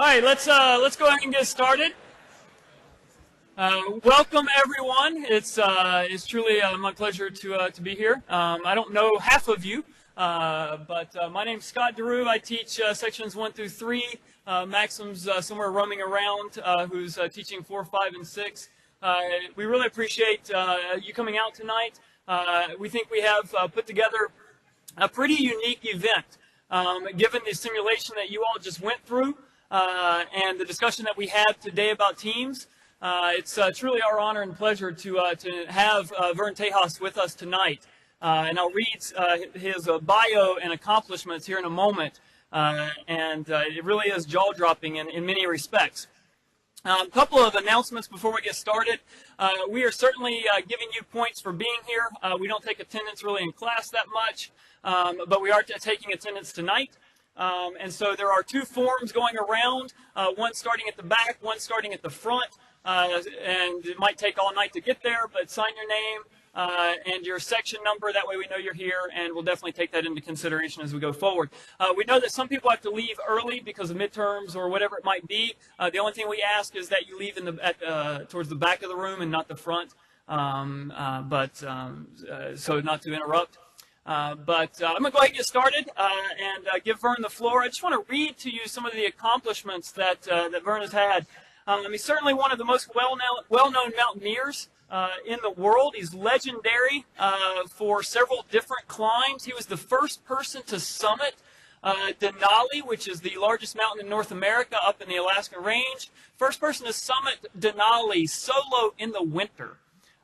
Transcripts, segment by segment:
All right, let's go ahead and get started. Welcome everyone. It's truly my pleasure to be here. I don't know half of you, but my name's Scott DeRue. I teach sections 1 through 3. Maxim's somewhere roaming around, who's teaching 4, 5, and 6. We really appreciate you coming out tonight. We think we have put together a pretty unique event, given the simulation that you all just went through. And the discussion that we had today about teams. It's truly our honor and pleasure to have Vern Tejas with us tonight. And I'll read his bio and accomplishments here in a moment. And it really is jaw-dropping in many respects. A couple of announcements before we get started. We are certainly giving you points for being here. We don't take attendance really in class that much, but we are taking attendance tonight. And so there are 2 forms going around, one starting at the back, one starting at the front, and it might take all night to get there, but sign your name and your section number, that way we know you're here, and we'll definitely take that into consideration as we go forward. We know that some people have to leave early because of midterms or whatever it might be. The only thing we ask is that you leave in towards the back of the room and not the front, so not to interrupt. But I'm going to go ahead and get started and give Vern the floor. I just want to read to you some of the accomplishments that Vern has had. He's certainly one of the most well-known mountaineers in the world. He's legendary for several different climbs. He was the first person to summit Denali, which is the largest mountain in North America up in the Alaska Range. First person to summit Denali solo in the winter.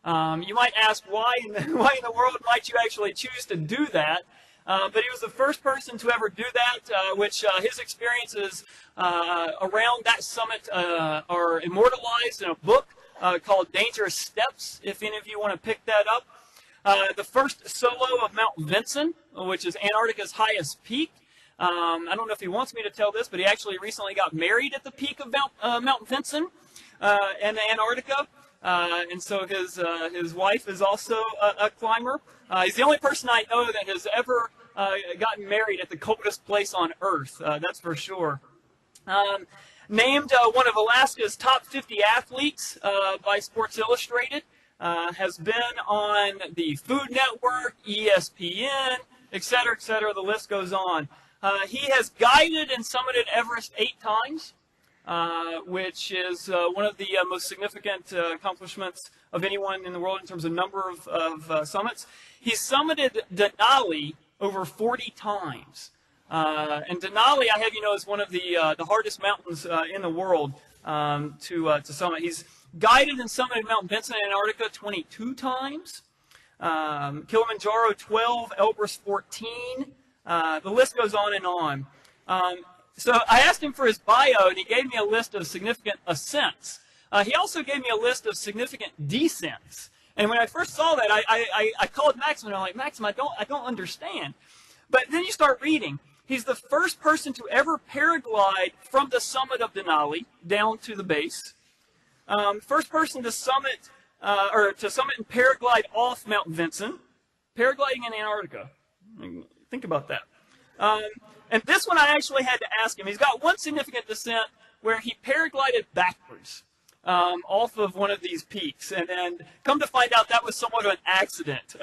You might ask why in the world might you actually choose to do that, but he was the first person to ever do that, which his experiences around that summit are immortalized in a book called Dangerous Steps, if any of you want to pick that up. The first solo of Mount Vinson, which is Antarctica's highest peak. I don't know if he wants me to tell this, but he actually recently got married at the peak of Mount Vinson in Antarctica. And so his wife is also a climber. He's the only person I know that has ever gotten married at the coldest place on Earth, that's for sure. Named one of Alaska's top 50 athletes by Sports Illustrated. Has been on the Food Network, ESPN, etc., etc. The list goes on. He has guided and summited Everest 8 times. Which is one of the most significant accomplishments of anyone in the world in terms of number of summits. He's summited Denali over 40 times. And Denali, I have you know, is one of the hardest mountains in the world to summit. He's guided and summited Mount Vinson in Antarctica 22 times. Kilimanjaro 12, Everest 14. The list goes on and on. So I asked him for his bio, and he gave me a list of significant ascents. He also gave me a list of significant descents. And when I first saw that, I called Maxim, and I'm like, Maxim, I don't understand. But then you start reading. He's the first person to ever paraglide from the summit of Denali down to the base. First person to summit and paraglide off Mount Vinson. Paragliding in Antarctica. Think about that. And this one I actually had to ask him. He's got one significant descent where he paraglided backwards off of one of these peaks. And then come to find out that was somewhat of an accident.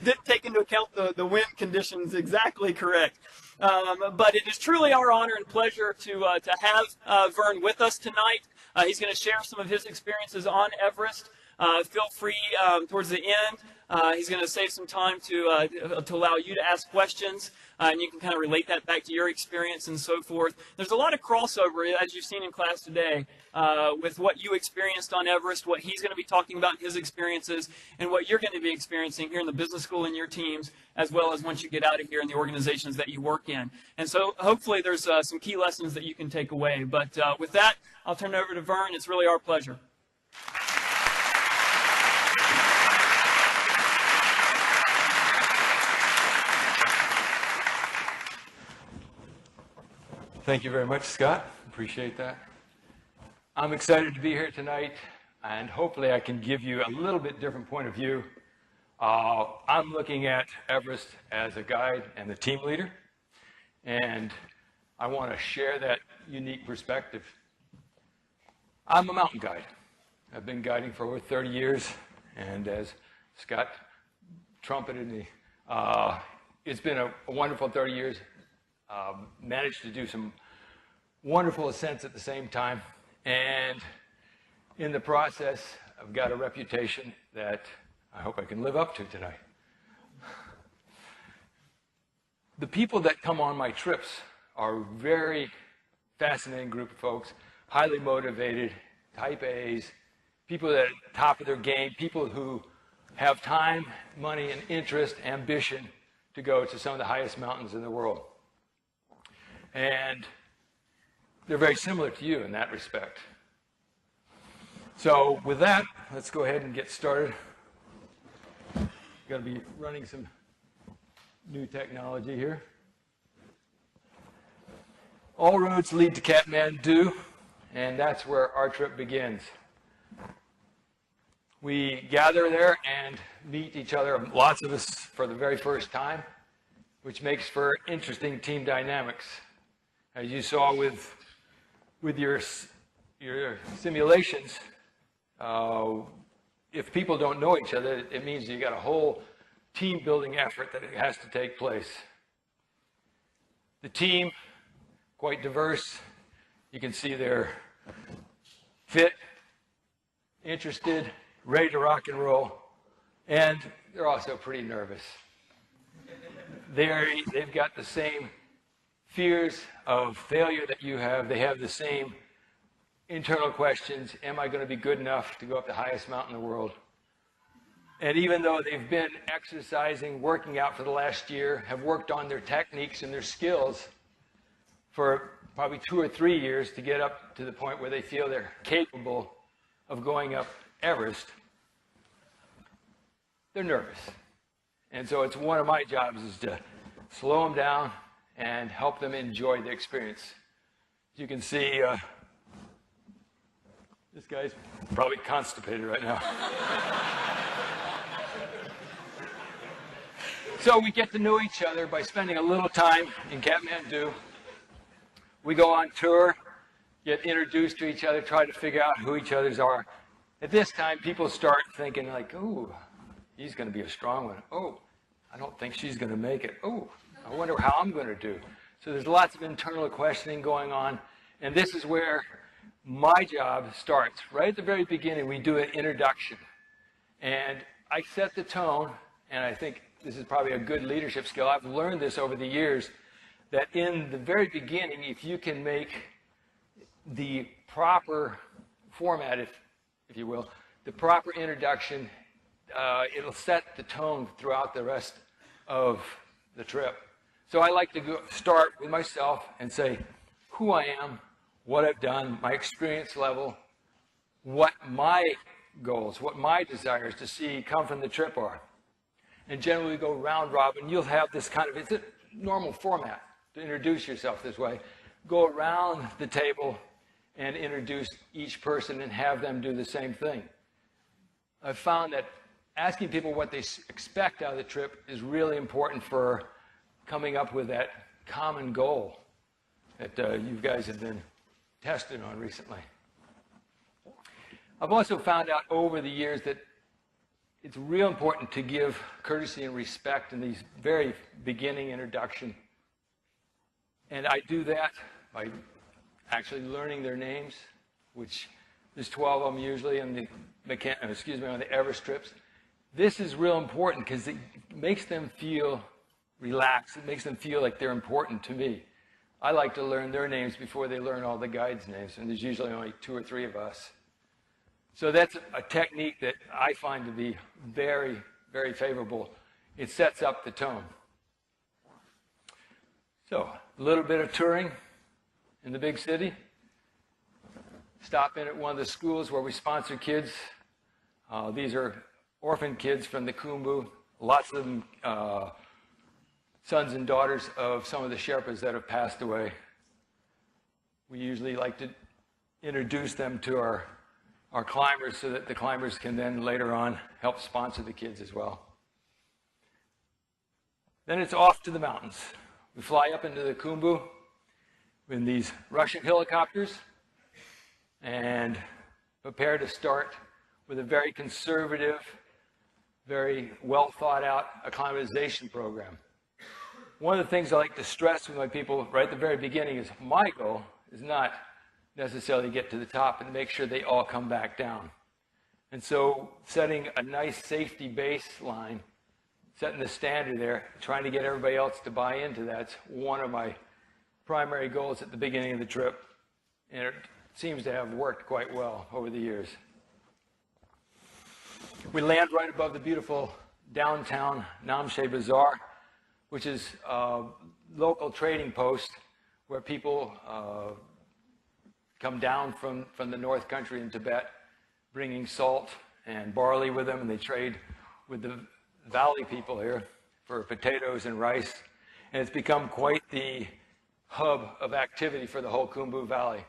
Didn't take into account the wind conditions exactly correct. But it is truly our honor and pleasure to have Vern with us tonight. He's going to share some of his experiences on Everest. Feel free towards the end. He's going to save some time to allow you to ask questions, and you can kind of relate that back to your experience and so forth. There's a lot of crossover, as you've seen in class today, with what you experienced on Everest, what he's going to be talking about in his experiences, and what you're going to be experiencing here in the business school and your teams, as well as once you get out of here in the organizations that you work in. And so hopefully there's some key lessons that you can take away. But with that, I'll turn it over to Vern. It's really our pleasure. Thank you very much, Scott. Appreciate that. I'm excited to be here tonight, and hopefully I can give you a little bit different point of view. I'm looking at Everest as a guide and the team leader, and I want to share that unique perspective. I'm a mountain guide. I've been guiding for over 30 years, and as Scott trumpeted me, it's been a wonderful 30 years. Managed to do some wonderful ascents at the same time, and in the process, I've got a reputation that I hope I can live up to tonight. The people that come on my trips are a very fascinating group of folks, highly motivated, type A's, people that are at the top of their game, people who have time, money, and interest, ambition to go to some of the highest mountains in the world. And they're very similar to you in that respect. So with that, let's go ahead and get started. Going to be running some new technology here. All roads lead to Kathmandu, and that's where our trip begins. We gather there and meet each other, lots of us for the very first time, which makes for interesting team dynamics. As you saw with your simulations, if people don't know each other, it means you got a whole team building effort that has to take place. The team, quite diverse. You can see they're fit, interested, ready to rock and roll, and they're also pretty nervous. They've got the same fears of failure that you have. They have the same internal questions. Am I going to be good enough to go up the highest mountain in the world? And even though they've been exercising, working out for the last year, have worked on their techniques and their skills for probably 2 or 3 years to get up to the point where they feel they're capable of going up Everest, they're nervous. And so it's one of my jobs is to slow them down and help them enjoy the experience. As you can see, this guy's probably constipated right now. So we get to know each other by spending a little time in Kathmandu. We go on tour, get introduced to each other, try to figure out who each other's are. At this time, people start thinking like, oh, he's going to be a strong one. Oh, I don't think she's going to make it. Oh, I wonder how I'm going to do. So there's lots of internal questioning going on. And this is where my job starts. Right at the very beginning, we do an introduction. And I set the tone, and I think this is probably a good leadership skill. I've learned this over the years, that in the very beginning, if you can make the proper format, if you will, the proper introduction, it'll set the tone throughout the rest of the trip. So I like to start with myself and say who I am, what I've done, my experience level, what my goals, what my desires to see come from the trip are. And generally we go round robin. You'll have this kind of, it's a normal format to introduce yourself this way. Go around the table and introduce each person and have them do the same thing. I've found that asking people what they expect out of the trip is really important for coming up with that common goal that you guys have been tested on recently. I've also found out over the years that it's real important to give courtesy and respect in these very beginning introduction. And I do that by actually learning their names, which there's 12 of them usually on the on the Everest trips. This is real important because it makes them feel relaxed. It makes them feel like they're important to me. I like to learn their names before they learn all the guides' names, and there's usually only 2 or 3 of us. So that's a technique that I find to be very, very favorable. It sets up the tone. So a little bit of touring in the big city. Stop in at one of the schools where we sponsor kids. These are orphan kids from the Khumbu. Lots of them sons and daughters of some of the Sherpas that have passed away. We usually like to introduce them to our climbers so that the climbers can then later on help sponsor the kids as well. Then it's off to the mountains. We fly up into the Khumbu, in these Russian helicopters and prepare to start with a very conservative, very well thought out acclimatization program. One of the things I like to stress with my people right at the very beginning is my goal is not necessarily get to the top and make sure they all come back down. And so setting a nice safety baseline, setting the standard there, trying to get everybody else to buy into that's one of my primary goals at the beginning of the trip. And it seems to have worked quite well over the years. We land right above the beautiful downtown Namche Bazaar, which is a local trading post where people come down from the North Country in Tibet, bringing salt and barley with them, and they trade with the valley people here for potatoes and rice. And it's become quite the hub of activity for the whole Khumbu Valley.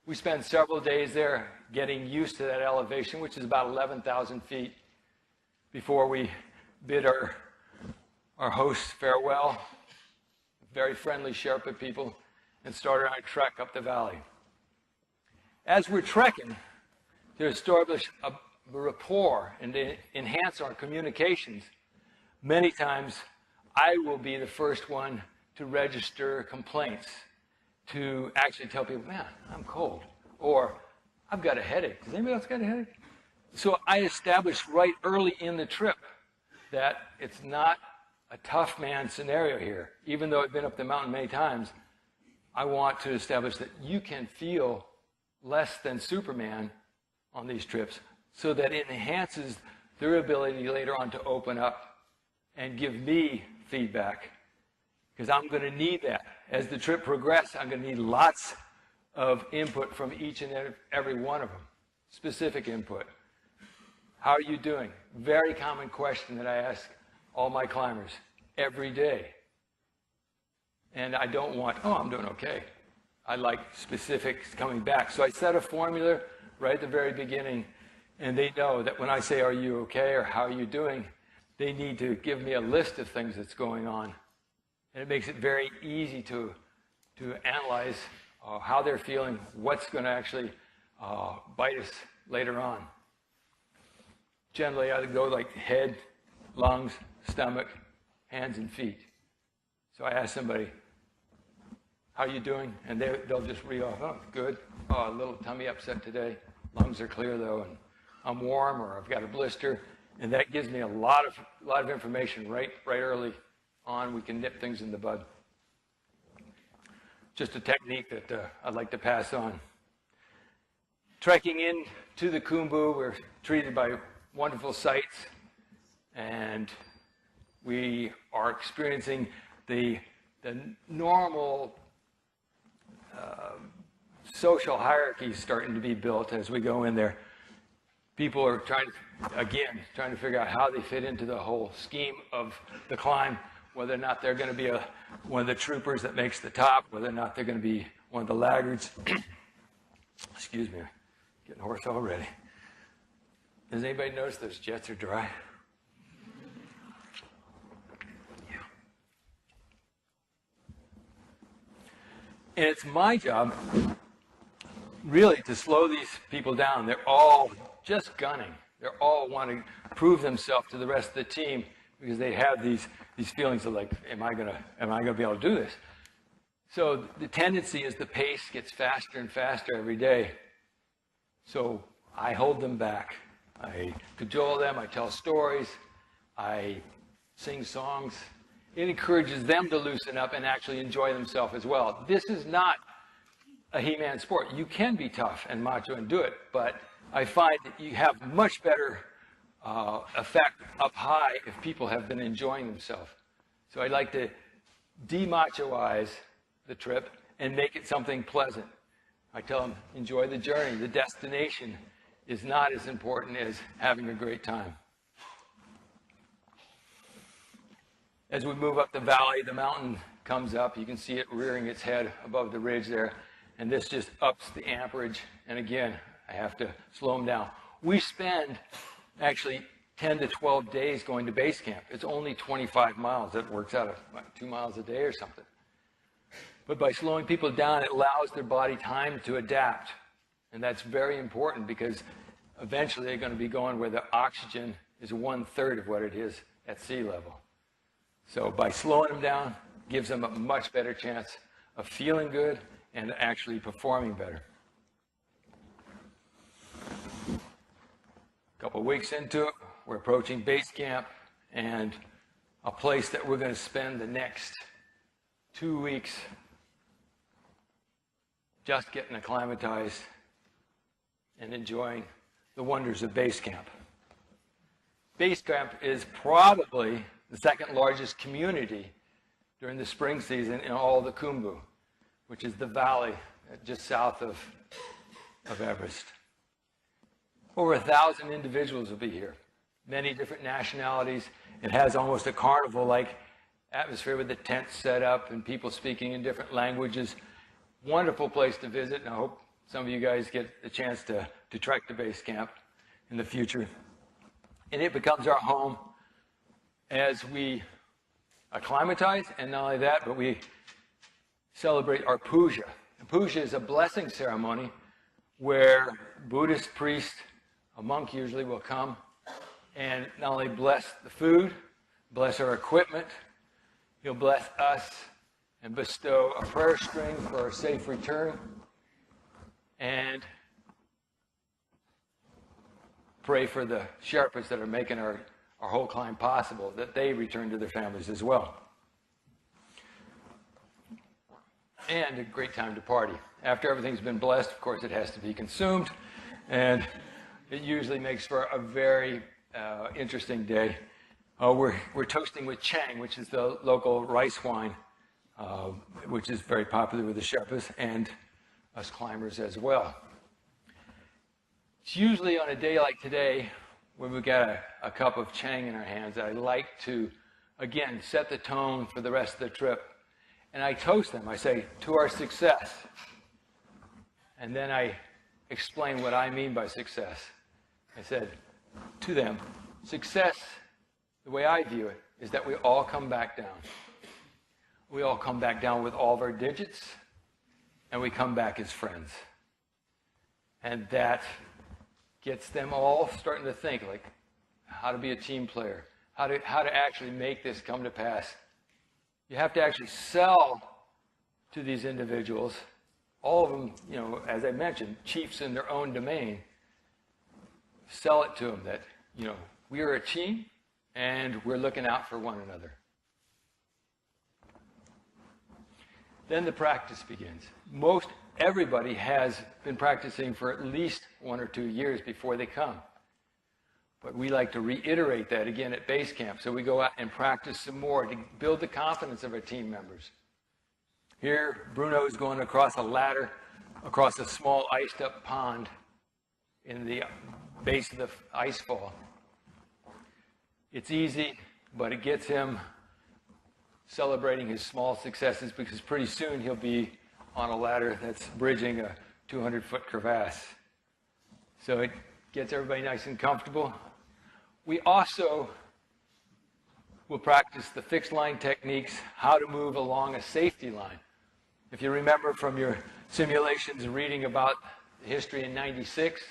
We spend several days there getting used to that elevation, which is about 11,000 feet, before we bid our hosts farewell, very friendly Sherpa people, and start our trek up the valley. As we're trekking, to establish a rapport and to enhance our communications, many times I will be the first one to register complaints, to actually tell people, man, I'm cold, or I've got a headache. Does anybody else got a headache? So I established right early in the trip that it's not a tough man scenario here. Even though I've been up the mountain many times, I want to establish that you can feel less than Superman on these trips so that it enhances their ability later on to open up and give me feedback, because I'm going to need that. As the trip progresses, I'm going to need lots of input from each and every one of them, specific input. How are you doing? Very common question that I ask all my climbers every day. And I don't want, oh, I'm doing okay. I like specifics coming back. So I set a formula right at the very beginning, and they know that when I say, are you okay, or how are you doing, they need to give me a list of things that's going on. And it makes it very easy to analyze how they're feeling, what's going to actually bite us later on. Generally, I go like head, lungs, stomach, hands, and feet. So I ask somebody, how are you doing? And they'll just read off, oh, good. Oh, a little tummy upset today. Lungs are clear, though, and I'm warm, or I've got a blister. And that gives me a lot of information right early on. We can nip things in the bud. Just a technique that I'd like to pass on. Trekking in to the Khumbu, we're treated by wonderful sights, and we are experiencing the normal social hierarchies starting to be built as we go in there. People are trying to figure out how they fit into the whole scheme of the climb, whether or not they're going to be one of the troopers that makes the top, whether or not they're going to be one of the laggards. Excuse me, I'm getting hoarse already. Does anybody notice those jets are dry? Yeah. And it's my job, really, to slow these people down. They're all just gunning. They're all wanting to prove themselves to the rest of the team because they have these feelings of like, am I gonna be able to do this? So the tendency is the pace gets faster and faster every day. So I hold them back. I cajole them, I tell stories, I sing songs. It encourages them to loosen up and actually enjoy themselves as well. This is not a He-Man sport. You can be tough and macho and do it, but I find that you have much better effect up high if people have been enjoying themselves. So I like to de-machoize the trip and make it something pleasant. I tell them, enjoy the journey. The destination is not as important as having a great time. As we move up the valley, the mountain comes up. You can see it rearing its head above the ridge there. And this just ups the amperage. And again, I have to slow them down. We spend actually 10 to 12 days going to base camp. It's only 25 miles. That works out at 2 miles a day or something. But by slowing people down, it allows their body time to adapt. And that's very important because eventually they're going to be going where the oxygen is 1/3 of what it is at sea level. So by slowing them down, gives them a much better chance of feeling good and actually performing better. A couple of weeks into it, we're approaching base camp and a place that we're going to spend the next 2 weeks just getting acclimatized and enjoying the wonders of base camp. Base camp is probably the second largest community during the spring season in all the Khumbu, which is the valley just south of Everest. Over 1,000 individuals will be here, many different nationalities. It has almost a carnival-like atmosphere with the tents set up and people speaking in different languages. Wonderful place to visit, and I hope some of you guys get the chance to trek to base camp in the future. And it becomes our home as we acclimatize, and not only that, but we celebrate our puja. And puja is a blessing ceremony where Buddhist priest, a monk usually, will come and not only bless the food, bless our equipment, he'll bless us and bestow a prayer string for a safe return, and pray for the Sherpas that are making our whole climb possible, that they return to their families as well. And a great time to party. After everything's been blessed, of course, it has to be consumed, and it usually makes for a very interesting day. We're toasting with Chang, which is the local rice wine, which is very popular with the Sherpas and us climbers as well. It's usually on a day like today, when we've got a cup of Chang in our hands, I like to, again, set the tone for the rest of the trip. And I toast them. I say, to our success. And then I explain what I mean by success. I said to them, success, the way I view it, is that we all come back down. We all come back down with all of our digits, and we come back as friends. And that gets them all starting to think, like, how to be a team player, how to actually make this come to pass. You have to actually sell to these individuals, all of them, you know, as I mentioned, chiefs in their own domain. Sell it to them that, you know, we are a team and we're looking out for one another. Then the practice begins. Most everybody has been practicing for at least 1 or 2 years before they come. But we like to reiterate that again at base camp. So we go out and practice some more to build the confidence of our team members. Here, Bruno is going across a ladder, across a small iced up pond in the base of the ice fall. It's easy, but it gets him celebrating his small successes, because pretty soon he'll be on a ladder that's bridging a 200-foot crevasse. So it gets everybody nice and comfortable. We also will practice the fixed line techniques, how to move along a safety line. If you remember from your simulations reading about the history in '96,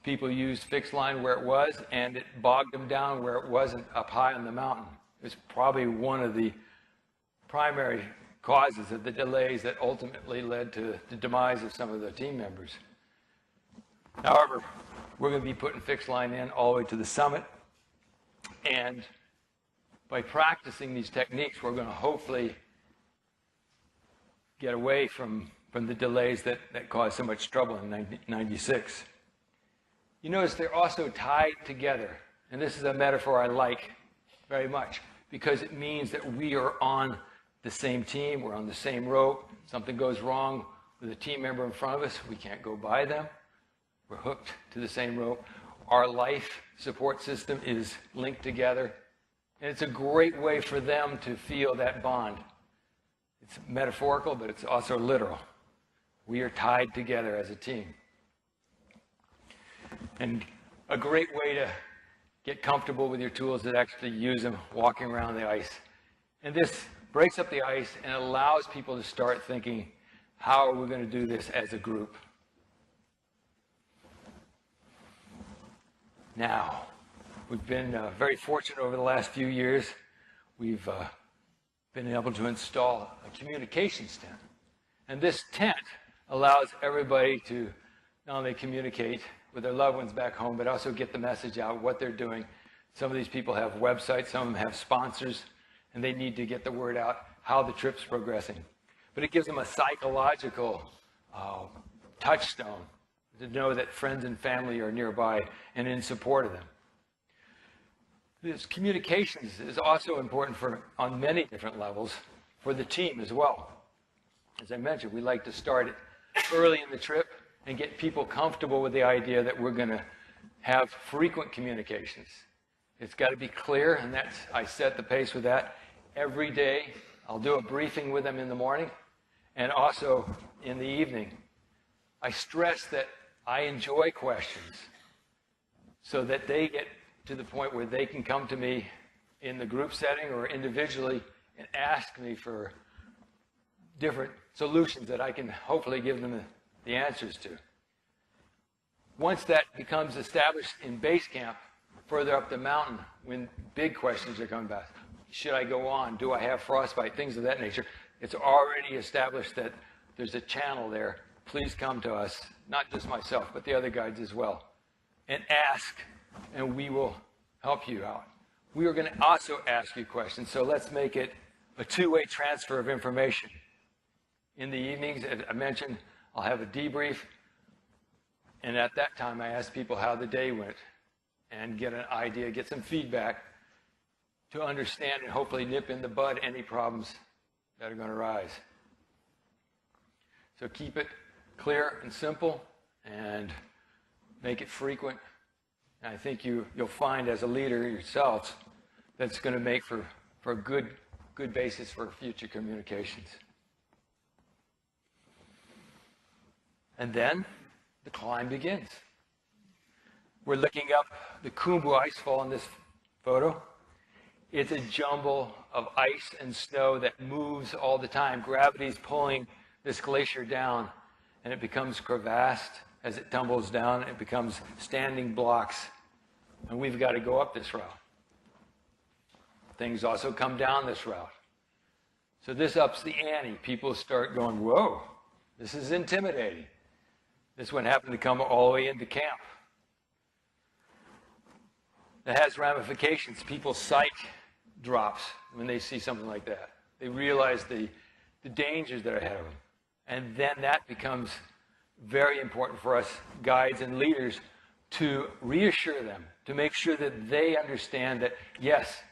people used fixed line where it was, and it bogged them down where it wasn't up high on the mountain. It was probably one of the primary causes of the delays that ultimately led to the demise of some of the team members. However, we're going to be putting fixed line in all the way to the summit, and by practicing these techniques, we're going to hopefully get away from the delays that caused so much trouble in '96. You notice they're also tied together, and this is a metaphor I like very much, because it means that we are on the same team, we're on the same rope. Something goes wrong with a team member in front of us, we can't go by them. We're hooked to the same rope. Our life support system is linked together, and it's a great way for them to feel that bond. It's metaphorical, but it's also literal. We are tied together as a team. And a great way to get comfortable with your tools is actually use them walking around the ice. And this breaks up the ice, and allows people to start thinking, how are we going to do this as a group? Now, we've been very fortunate over the last few years. We've been able to install a communications tent. And this tent allows everybody to not only communicate with their loved ones back home, but also get the message out, what they're doing. Some of these people have websites, some of them have sponsors, and they need to get the word out, how the trip's progressing. But it gives them a psychological touchstone to know that friends and family are nearby and in support of them. This communications is also important on many different levels for the team as well. As I mentioned, we like to start it early in the trip and get people comfortable with the idea that we're going to have frequent communications. It's got to be clear, and I set the pace with that. Every day, I'll do a briefing with them in the morning and also in the evening. I stress that I enjoy questions so that they get to the point where they can come to me in the group setting or individually and ask me for different solutions that I can hopefully give them the answers to. Once that becomes established in base camp, further up the mountain, when big questions are coming back, should I go on? Do I have frostbite? Things of that nature. It's already established that there's a channel there. Please come to us, not just myself, but the other guides as well, and ask, and we will help you out. We are going to also ask you questions, so let's make it a two-way transfer of information. In the evenings, as I mentioned, I'll have a debrief, and at that time I ask people how the day went and get an idea, get some feedback to understand and hopefully nip in the bud any problems that are going to arise. So keep it clear and simple and make it frequent. And I think you'll find as a leader yourselves that's going to make for a good basis for future communications. And then the climb begins. We're looking up the Khumbu icefall in this photo. It's a jumble of ice and snow that moves all the time. Gravity's pulling this glacier down, and it becomes crevassed as it tumbles down. It becomes standing blocks, and we've got to go up this route. Things also come down this route. So this ups the ante. People start going, whoa, this is intimidating. This one happened to come all the way into camp. That has ramifications. People's psyche drops when they see something like that. They realize the dangers that are ahead of them. And then that becomes very important for us guides and leaders to reassure them, to make sure that they understand that, yes,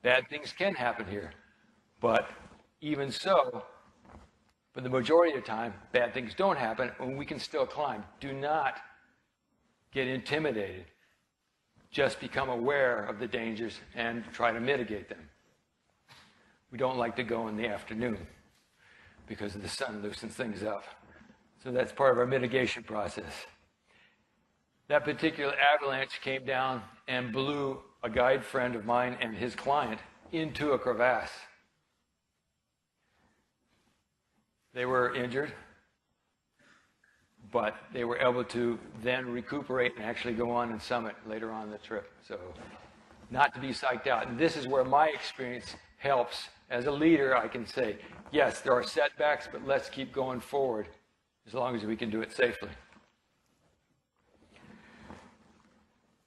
bad things can happen here, but even so, for the majority of the time, bad things don't happen, and we can still climb. Do not get intimidated. Just become aware of the dangers and try to mitigate them. We don't like to go in the afternoon because the sun loosens things up. So that's part of our mitigation process. That particular avalanche came down and blew a guide friend of mine and his client into a crevasse. They were injured, but they were able to then recuperate and actually go on and summit later on in the trip. So not to be psyched out. And this is where my experience helps. As a leader, I can say, yes, there are setbacks, but let's keep going forward as long as we can do it safely.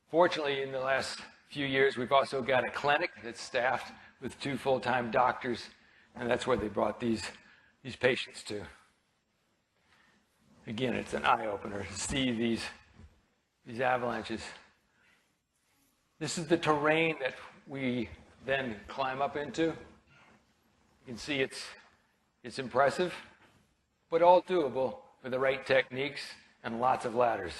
Fortunately, in the last few years, we've also got a clinic that's staffed with 2 full-time doctors, and that's where they brought these patients to. Again, it's an eye-opener to see these avalanches. This is the terrain that we then climb up into. You can see it's impressive, but all doable with the right techniques and lots of ladders.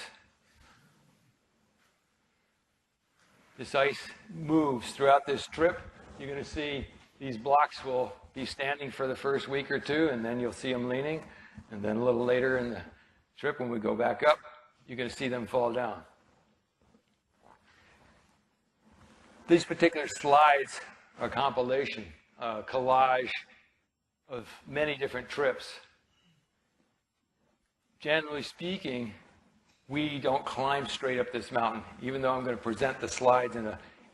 This ice moves throughout this trip. You're going to see these blocks will be standing for the first week or two, and then you'll see them leaning. And then a little later in the trip, when we go back up, you're going to see them fall down. These particular slides are a compilation collage of many different trips. Generally speaking, we don't climb straight up this mountain, even though I'm going to present the slides in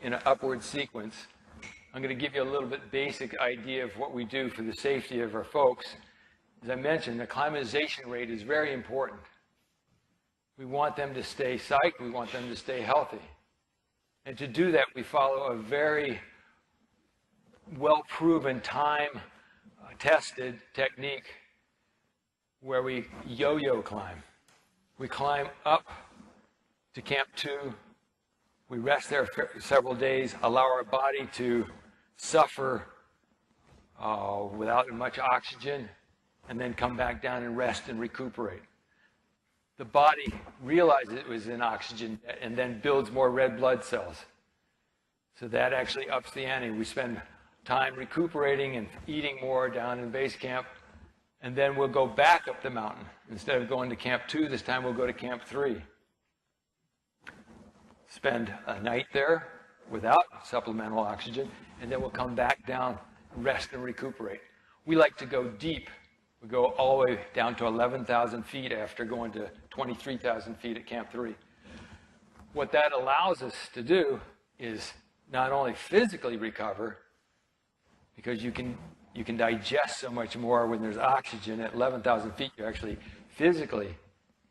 an upward sequence. I'm going to give you a little bit basic idea of what we do for the safety of our folks. As I mentioned, the acclimatization rate is very important. We want them to stay psyched. We want them to stay healthy. And to do that, we follow a very well-proven, time-tested technique where we yo-yo climb. We climb up to Camp 2. We rest there for several days, allow our body to suffer without much oxygen, and then come back down and rest and recuperate. The body realizes it was in oxygen and then builds more red blood cells. So that actually ups the ante. We spend time recuperating and eating more down in base camp, and then we'll go back up the mountain. Instead of going to Camp 2, this time we'll go to Camp 3. Spend a night there without supplemental oxygen, and then we'll come back down, rest and recuperate. We like to go deep. We go all the way down to 11,000 feet after going to 23,000 feet at Camp 3. What that allows us to do is not only physically recover, because you can digest so much more when there's oxygen at 11,000 feet. You actually physically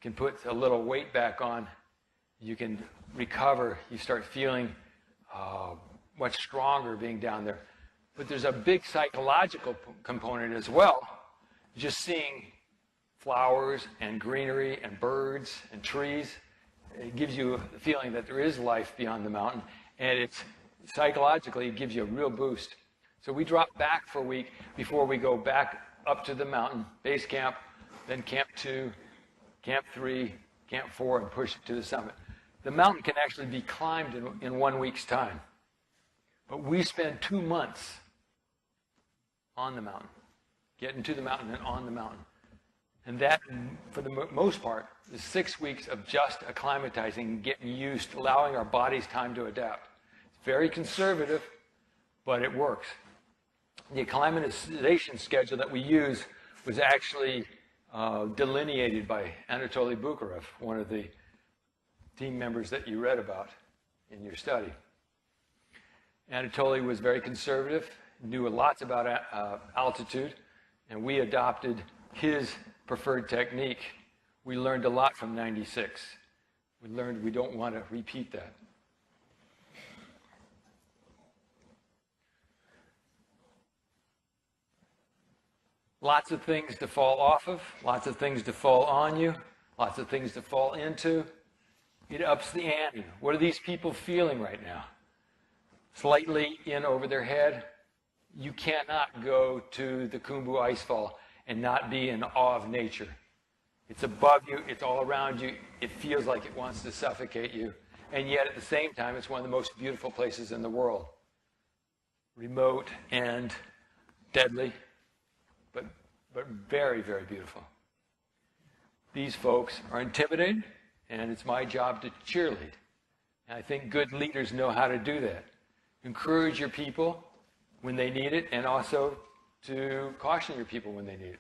can put a little weight back on. You can recover. You start feeling much stronger being down there. But there's a big psychological component as well. Just seeing flowers and greenery and birds and trees, it gives you the feeling that there is life beyond the mountain, and it's psychologically, it gives you a real boost. So we drop back for a week before we go back up to the mountain, base camp, then Camp 2, Camp 3, Camp 4, and push it to the summit. The mountain can actually be climbed in 1 week's time. But we spend 2 months on the mountain, getting to the mountain and on the mountain. And that, for the most part, is 6 weeks of just acclimatizing, getting used, allowing our bodies time to adapt. It's very conservative, but it works. The acclimatization schedule that we use was actually delineated by Anatoly Bukharev, one of the team members that you read about in your study. Anatoly was very conservative, knew lots about altitude, and we adopted his preferred technique. We learned a lot from 96. We learned we don't want to repeat that. Lots of things to fall off of, lots of things to fall on you, lots of things to fall into. It ups the ante. What are these people feeling right now? Slightly in over their head. You cannot go to the Khumbu Icefall and not be in awe of nature. It's above you, it's all around you, it feels like it wants to suffocate you, and yet at the same time it's one of the most beautiful places in the world. Remote and deadly, but very, very beautiful. These folks are intimidated, and it's my job to cheerlead. And I think good leaders know how to do that. Encourage your people when they need it, and also to caution your people when they need it.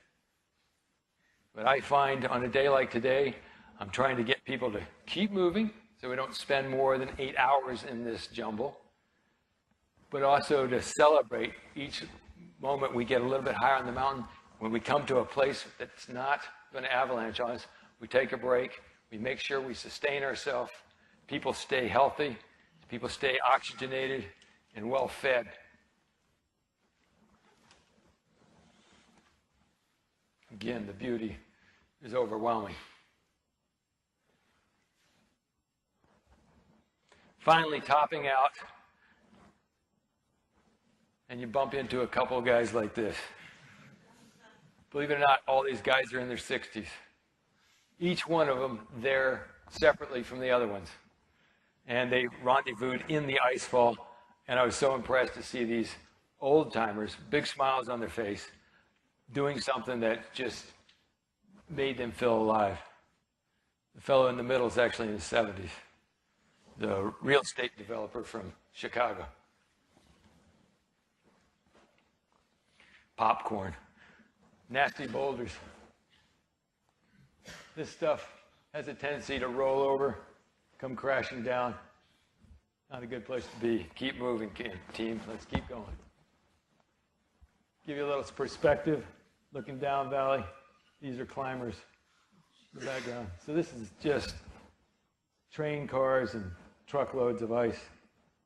But I find on a day like today, I'm trying to get people to keep moving so we don't spend more than 8 hours in this jumble, but also to celebrate each moment we get a little bit higher on the mountain. When we come to a place that's not going to avalanche on us, we take a break, we make sure we sustain ourselves, people stay healthy, people stay oxygenated and well fed. Again, the beauty is overwhelming. Finally, topping out, and you bump into a couple of guys like this. Believe it or not, all these guys are in their 60s. Each one of them there separately from the other ones. And they rendezvoused in the icefall, and I was so impressed to see these old timers, big smiles on their face, doing something that just made them feel alive. The fellow in the middle is actually in his 70s, the real estate developer from Chicago. popcorn. Nasty boulders. This stuff has a tendency to roll over, come crashing down. Not a good place to be. Keep moving, team. Let's keep going. Give you a little perspective. Looking down valley. These are climbers in the background. So this is just train cars and truckloads of ice,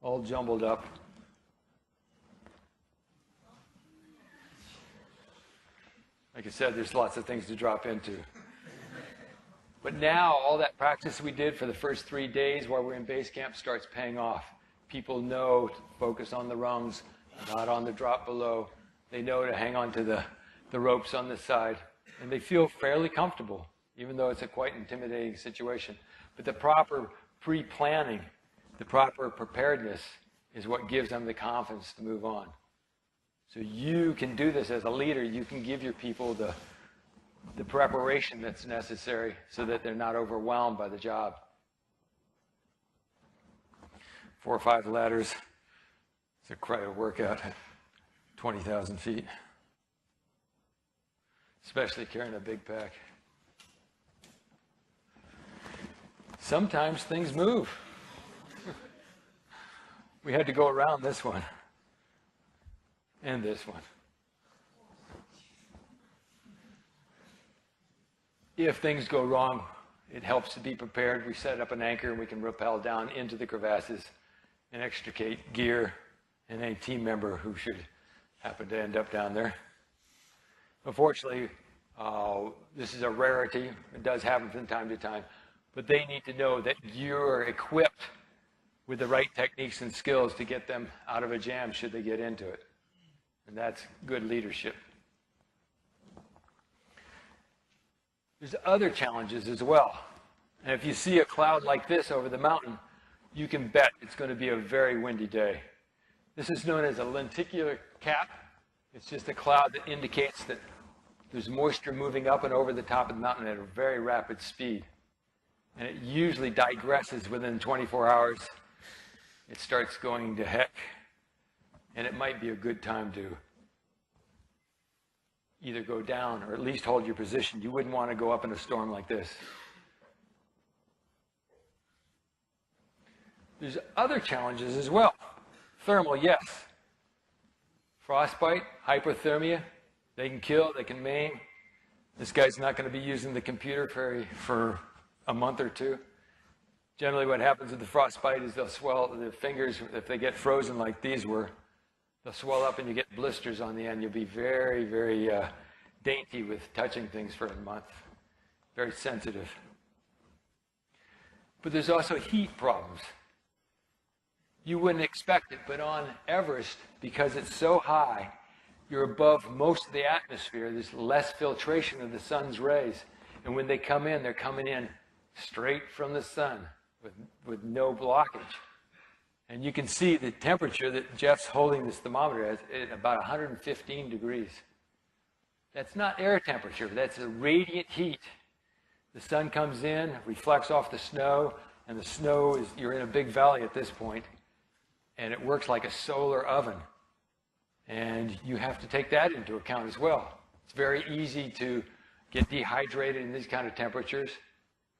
all jumbled up. Like I said, there's lots of things to drop into. But now, all that practice we did for the first 3 days while we're in base camp starts paying off. People know to focus on the rungs, not on the drop below. They know to hang on to the ropes on the side. And they feel fairly comfortable, even though it's a quite intimidating situation. But the proper pre-planning, the proper preparedness is what gives them the confidence to move on. So you can do this as a leader. You can give your people the preparation that's necessary so that they're not overwhelmed by the job. 4 or 5 ladders. It's quite a workout at 20,000 feet. Especially carrying a big pack. Sometimes things move. We had to go around this one. And this one. If things go wrong, it helps to be prepared. We set up an anchor and we can rappel down into the crevasses and extricate gear and any team member who should happen to end up down there. Unfortunately, this is a rarity. It does happen from time to time. But they need to know that you're equipped with the right techniques and skills to get them out of a jam should they get into it. And that's good leadership. There's other challenges as well. And if you see a cloud like this over the mountain, you can bet it's going to be a very windy day. This is known as a lenticular cap. It's just a cloud that indicates that there's moisture moving up and over the top of the mountain at a very rapid speed. And it usually digresses within 24 hours. It starts going to heck. And it might be a good time to either go down or at least hold your position. You wouldn't want to go up in a storm like this. There's other challenges as well. Thermal, yes. Frostbite, hypothermia, they can kill, they can maim. This guy's not going to be using the computer for a month or two. Generally what happens with the frostbite is they'll swell the fingers, if they get frozen like these were, they'll swell up and you get blisters on the end. You'll be very, very dainty with touching things for a month. Very sensitive. But there's also heat problems. You wouldn't expect it, but on Everest, because it's so high, you're above most of the atmosphere. There's less filtration of the sun's rays. And when they come in, they're coming in straight from the sun with no blockage. And you can see the temperature that Jeff's holding this thermometer at about 115 degrees. That's not air temperature, that's a radiant heat. The sun comes in, reflects off the snow, and the snow is, you're in a big valley at this point, and it works like a solar oven. And you have to take that into account as well. It's very easy to get dehydrated in these kind of temperatures,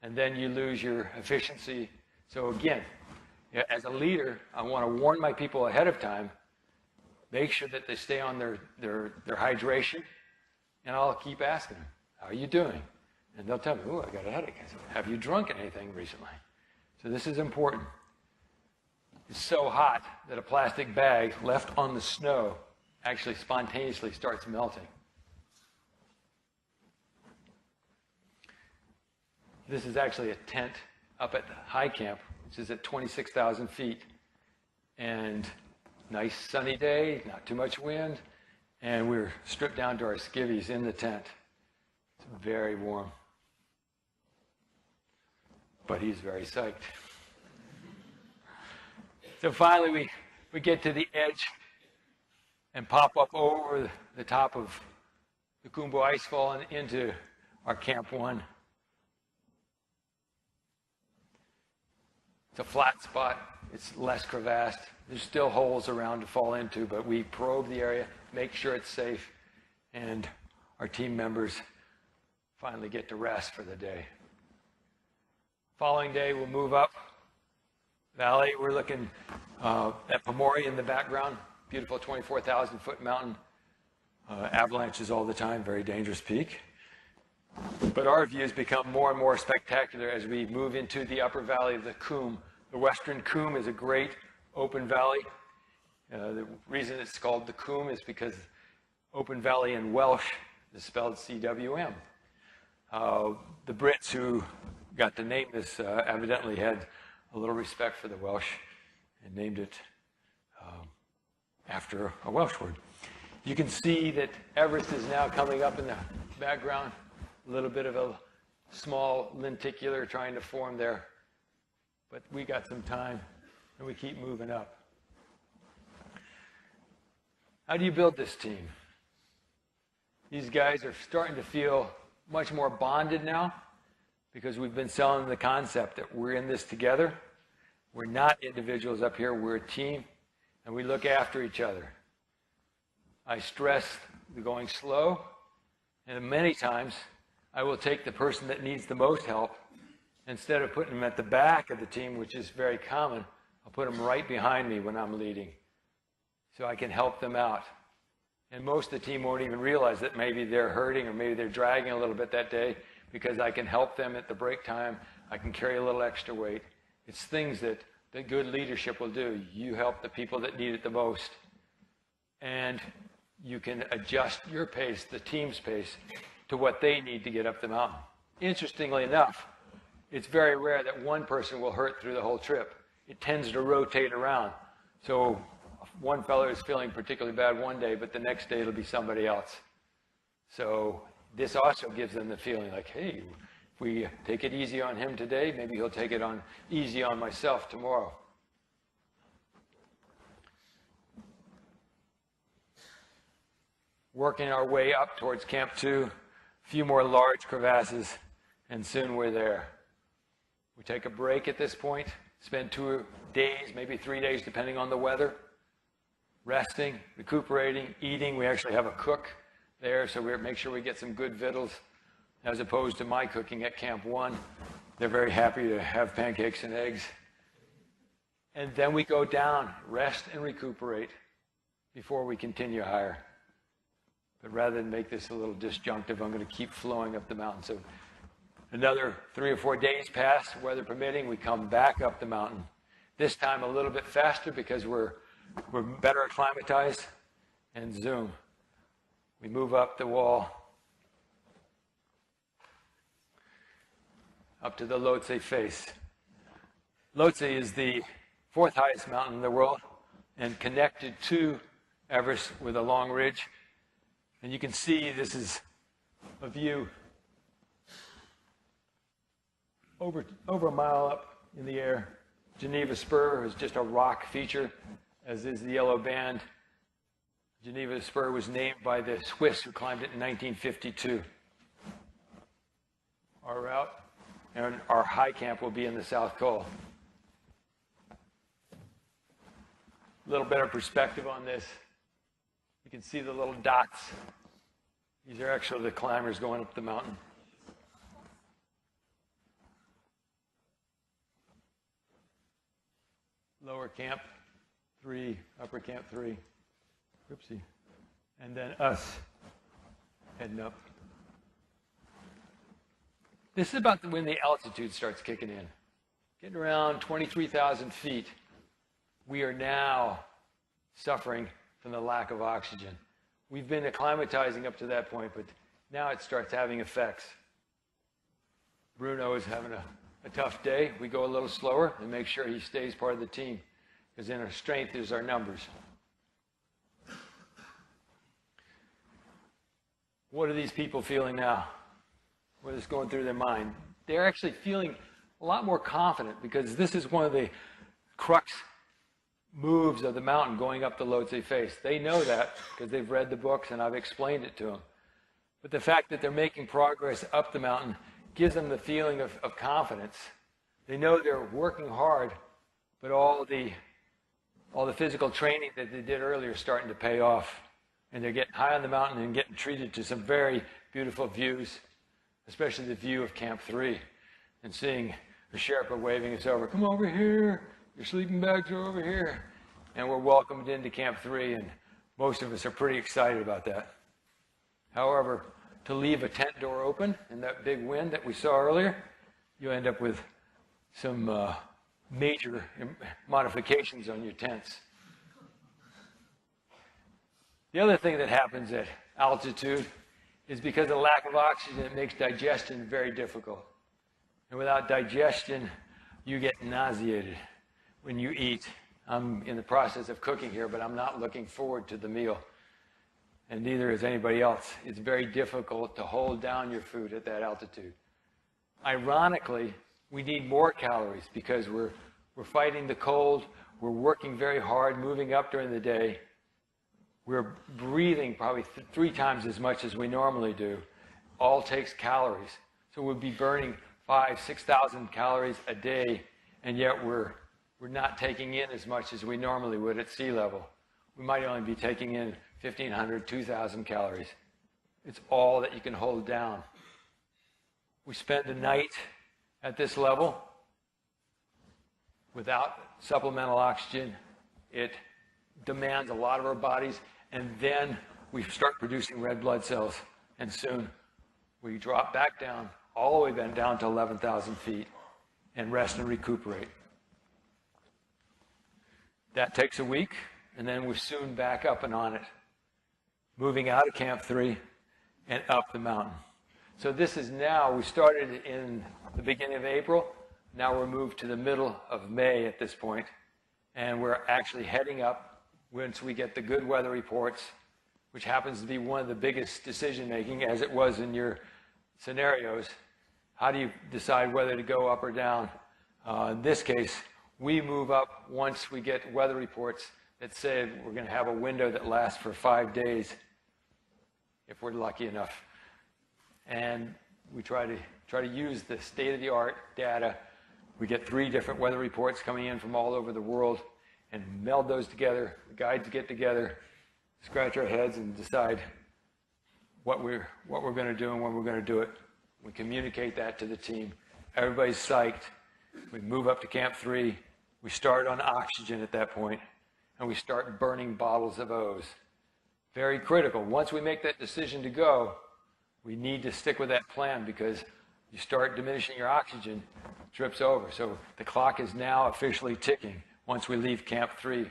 and then you lose your efficiency. So again, as a leader, I want to warn my people ahead of time, make sure that they stay on their hydration, and I'll keep asking them, how are you doing? And they'll tell me, oh, I got a headache. I said, have you drunk anything recently? So this is important. It's so hot that a plastic bag left on the snow actually spontaneously starts melting. This is actually a tent up at the high camp, which is at 26,000 feet. And nice sunny day, not too much wind, and we're stripped down to our skivvies in the tent. It's very warm. But he's very psyched. So finally we get to the edge and pop up over the top of the Kumbu Icefall and into our Camp 1. It's a flat spot. It's less crevassed. There's still holes around to fall into, but we probe the area, make sure it's safe, and our team members finally get to rest for the day. Following day, we'll move up valley. We're looking at Pomori in the background, beautiful 24,000-foot mountain. Avalanches all the time, very dangerous peak. But our views become more and more spectacular as we move into the upper valley of the Coombe. The Western Coombe is a great open valley. The reason it's called the Coombe is because open valley in Welsh is spelled C-W-M. The Brits who got to name this evidently had a little respect for the Welsh and named it after a Welsh word. You can see that Everest is now coming up in the background. A little bit of a small lenticular trying to form there. But we got some time, and we keep moving up. How do you build this team? These guys are starting to feel much more bonded now because we've been selling the concept that we're in this together. We're not individuals up here, we're a team, and we look after each other. I stress the going slow, and many times I will take the person that needs the most help. Instead of putting them at the back of the team, which is very common, I'll put them right behind me when I'm leading so I can help them out. And most of the team won't even realize that maybe they're hurting or maybe they're dragging a little bit that day because I can help them at the break time. I can carry a little extra weight. It's things that good leadership will do. You help the people that need it the most. And you can adjust your pace, the team's pace, to what they need to get up the mountain. Interestingly enough, it's very rare that one person will hurt through the whole trip. It tends to rotate around. So one fellow is feeling particularly bad one day, but the next day it'll be somebody else. So this also gives them the feeling like, hey, if we take it easy on him today, maybe he'll take it easy on myself tomorrow. Working our way up towards Camp 2, a few more large crevasses, and soon we're there. We take a break at this point, spend 2 days, maybe 3 days, depending on the weather, resting, recuperating, eating. We actually have a cook there, so we make sure we get some good victuals, as opposed to my cooking at Camp 1. They're very happy to have pancakes and eggs. And then we go down, rest and recuperate before we continue higher. But rather than make this a little disjunctive, I'm going to keep flowing up the mountain. So another 3 or 4 days pass, weather permitting, we come back up the mountain. This time a little bit faster because we're better acclimatized, and zoom. We move up the wall up to the Lhotse face. Lhotse is the 4th highest mountain in the world and connected to Everest with a long ridge. And you can see this is a view over a mile up in the air. Geneva Spur is just a rock feature, as is the yellow band. Geneva Spur was named by the Swiss who climbed it in 1952. Our route and our high camp will be in the South Col. A little better perspective on this. You can see the little dots. These are actually the climbers going up the mountain. Lower Camp 3, Upper Camp 3. Oopsie. And then us heading up. This is about when the altitude starts kicking in. Getting around 23,000 feet. We are now suffering from the lack of oxygen. We've been acclimatizing up to that point, but now it starts having effects. Bruno is having a tough day. We go a little slower and make sure he stays part of the team, because in our strength is our numbers. What are these people feeling now? What is going through their mind? They're actually feeling a lot more confident, because this is one of the crux moves of the mountain going up the Lhotse face. They know that because they've read the books and I've explained it to them. But the fact that they're making progress up the mountain gives them the feeling of confidence. They know they're working hard, but all the physical training that they did earlier is starting to pay off. and they're getting high on the mountain and getting treated to some very beautiful views, especially the view of Camp 3, and seeing the Sherpa waving us over. Come over here, your sleeping bags are over here. And we're welcomed into Camp 3, and most of us are pretty excited about that. However, to leave a tent door open in that big wind that we saw earlier, you end up with some major modifications on your tents. The other thing that happens at altitude is because of lack of oxygen, it makes digestion very difficult. And without digestion, you get nauseated when you eat. I'm in the process of cooking here, but I'm not looking forward to the meal. And neither is anybody else. It's very difficult to hold down your food at that altitude. Ironically, we need more calories because we're fighting the cold, we're working very hard, moving up during the day. We're breathing probably 3 times as much as we normally do. All takes calories. So we'll be burning 5,000, 6,000 calories a day, and yet we're not taking in as much as we normally would at sea level. We might only be taking in 1,500, 2,000 calories. It's all that you can hold down. We spend a night at this level without supplemental oxygen. It demands a lot of our bodies, and then we start producing red blood cells, and soon we drop back down, all the way down to 11,000 feet, and rest and recuperate. That takes a week, and then we're soon back up and on it, moving out of Camp 3 and up the mountain. So this is now, we started in the beginning of April, now we're moved to the middle of May at this point, and we're actually heading up once we get the good weather reports, which happens to be one of the biggest decision-making, as it was in your scenarios. How do you decide whether to go up or down? In this case, we move up once we get weather reports that say we're going to have a window that lasts for 5 days, if we're lucky enough. And we try to use the state-of-the-art data. We get 3 different weather reports coming in from all over the world and meld those together. The guides get together, scratch our heads, and decide what we're going to do and when we're going to do it. We communicate that to the team. Everybody's psyched. We move up to Camp 3. We start on oxygen at that point, and we start burning bottles of O's. Very critical. Once we make that decision to go, we need to stick with that plan, because you start diminishing your oxygen, trips over. So the clock is now officially ticking once we leave Camp 3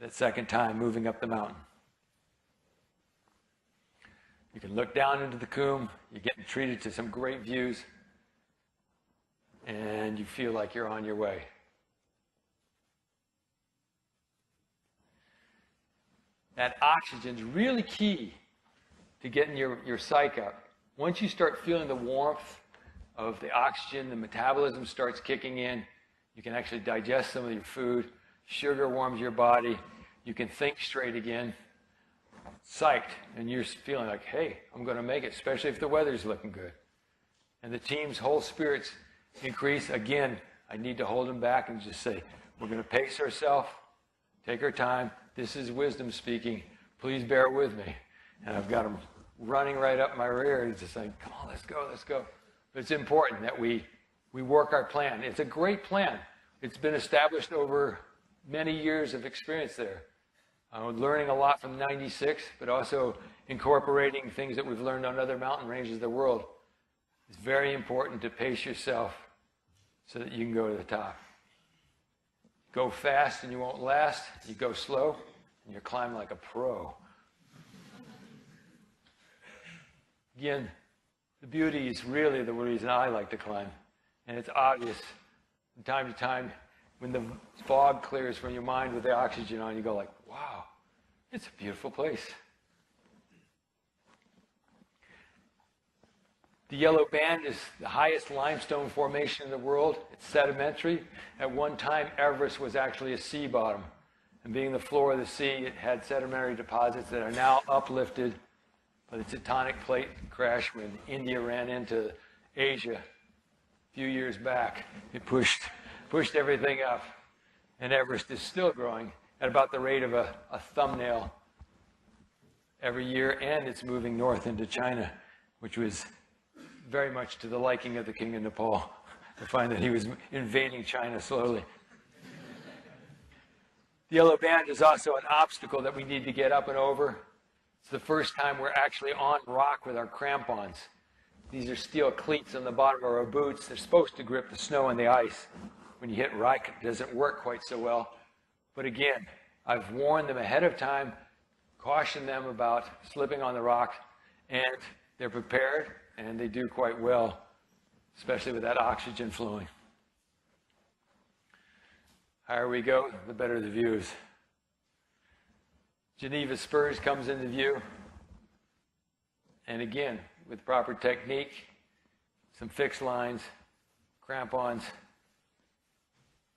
that second time moving up the mountain. You can look down into the coombe, you're getting treated to some great views, and you feel like you're on your way. That oxygen is really key to getting your psyche up. Once you start feeling the warmth of the oxygen, the metabolism starts kicking in. You can actually digest some of your food. Sugar warms your body. You can think straight again. Psyched, and you're feeling like, hey, I'm going to make it, especially if the weather's looking good. And the team's whole spirits increase. Again, I need to hold them back and just say, we're going to pace ourselves, take our time. This is wisdom speaking. Please bear with me. And I've got them running right up my rear. It's just like, come on, let's go, let's go. But it's important that we work our plan. It's a great plan. It's been established over many years of experience there. Learning a lot from 96, but also incorporating things that we've learned on other mountain ranges of the world. It's very important to pace yourself so that you can go to the top. Go fast and you won't last. You go slow and you climb like a pro. Again, the beauty is really the reason I like to climb. And it's obvious from time to time when the fog clears from your mind with the oxygen on, you go like, wow, it's a beautiful place. The yellow band is the highest limestone formation in the world. It's sedimentary. At one time, Everest was actually a sea bottom. And being the floor of the sea, it had sedimentary deposits that are now uplifted by the tectonic plate crash when India ran into Asia a few years back. It pushed everything up. And Everest is still growing at about the rate of a thumbnail every year, and it's moving north into China, which was very much to the liking of the King of Nepal, to find that he was invading China slowly. The yellow band is also an obstacle that we need to get up and over. It's the first time we're actually on rock with our crampons. These are steel cleats on the bottom of our boots. They're supposed to grip the snow and the ice. When you hit rock, it doesn't work quite so well. But again, I've warned them ahead of time, cautioned them about slipping on the rock, and they're prepared, and they do quite well, especially with that oxygen flowing. Higher we go, the better the views. Geneva Spurs comes into view. And again, with proper technique, some fixed lines, crampons,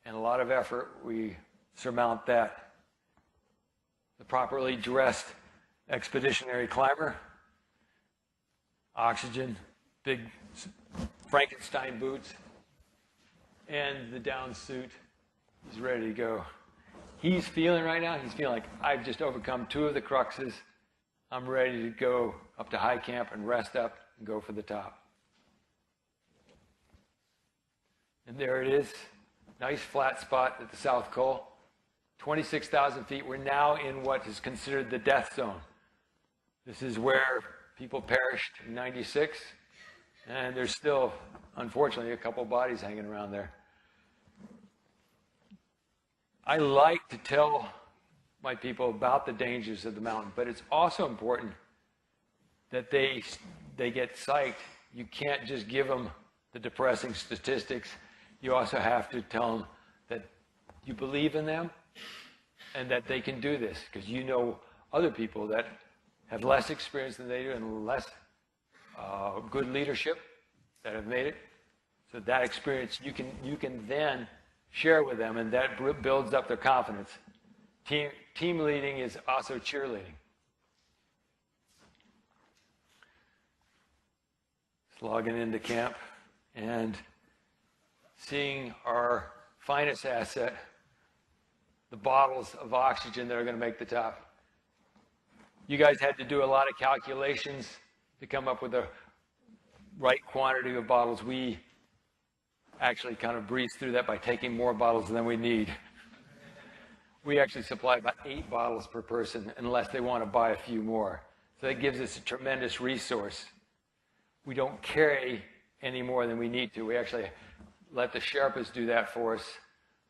and a lot of effort, we surmount that. The properly dressed expeditionary climber, oxygen, big Frankenstein boots, and the down suit. He's ready to go. He's feeling right now, he's feeling like, I've just overcome two of the cruxes. I'm ready to go up to high camp and rest up and go for the top. And there it is. Nice flat spot at the South Col. 26,000 feet. We're now in what is considered the death zone. This is where people perished in '96. And there's still, unfortunately, a couple bodies hanging around there. I like to tell my people about the dangers of the mountain, but it's also important that they get psyched. You can't just give them the depressing statistics. You also have to tell them that you believe in them and that they can do this, because you know other people that have less experience than they do and less good leadership that have made it. So that experience you can then share with them, and that builds up their confidence. Team leading is also cheerleading. Slogging into camp and seeing our finest asset, the bottles of oxygen that are going to make the top. You guys had to do a lot of calculations to come up with the right quantity of bottles. We actually kind of breezed through that by taking more bottles than we need. We actually supply about 8 bottles per person unless they want to buy a few more. So that gives us a tremendous resource. We don't carry any more than we need to. We actually let the Sherpas do that for us.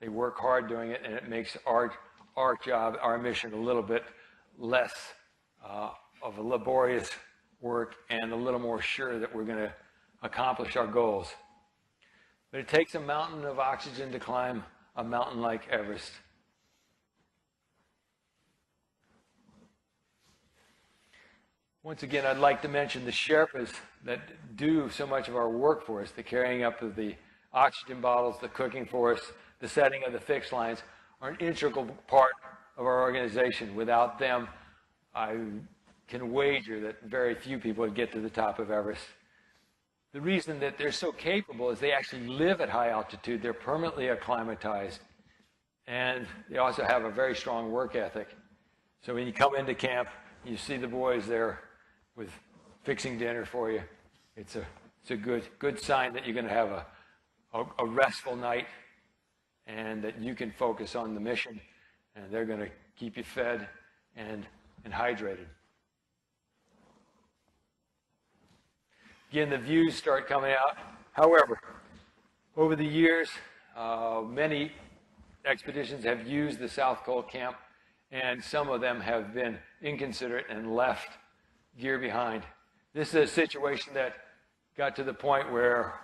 They work hard doing it, and it makes our job, our mission, a little bit less of a laborious work and a little more sure that we're going to accomplish our goals. But it takes a mountain of oxygen to climb a mountain like Everest. Once again, I'd like to mention the Sherpas that do so much of our work for us, the carrying up of the oxygen bottles, the cooking for us, the setting of the fixed lines, are an integral part of our organization. Without them, I can wager that very few people would get to the top of Everest. The reason that they're so capable is they actually live at high altitude. They're permanently acclimatized. And they also have a very strong work ethic. So when you come into camp, you see the boys there with fixing dinner for you. It's a good sign that you're going to have a restful night and that you can focus on the mission, and they're going to keep you fed and hydrated. Again, the views start coming out. However, over the years, many expeditions have used the South Col camp, and some of them have been inconsiderate and left gear behind. This is a situation that got to the point where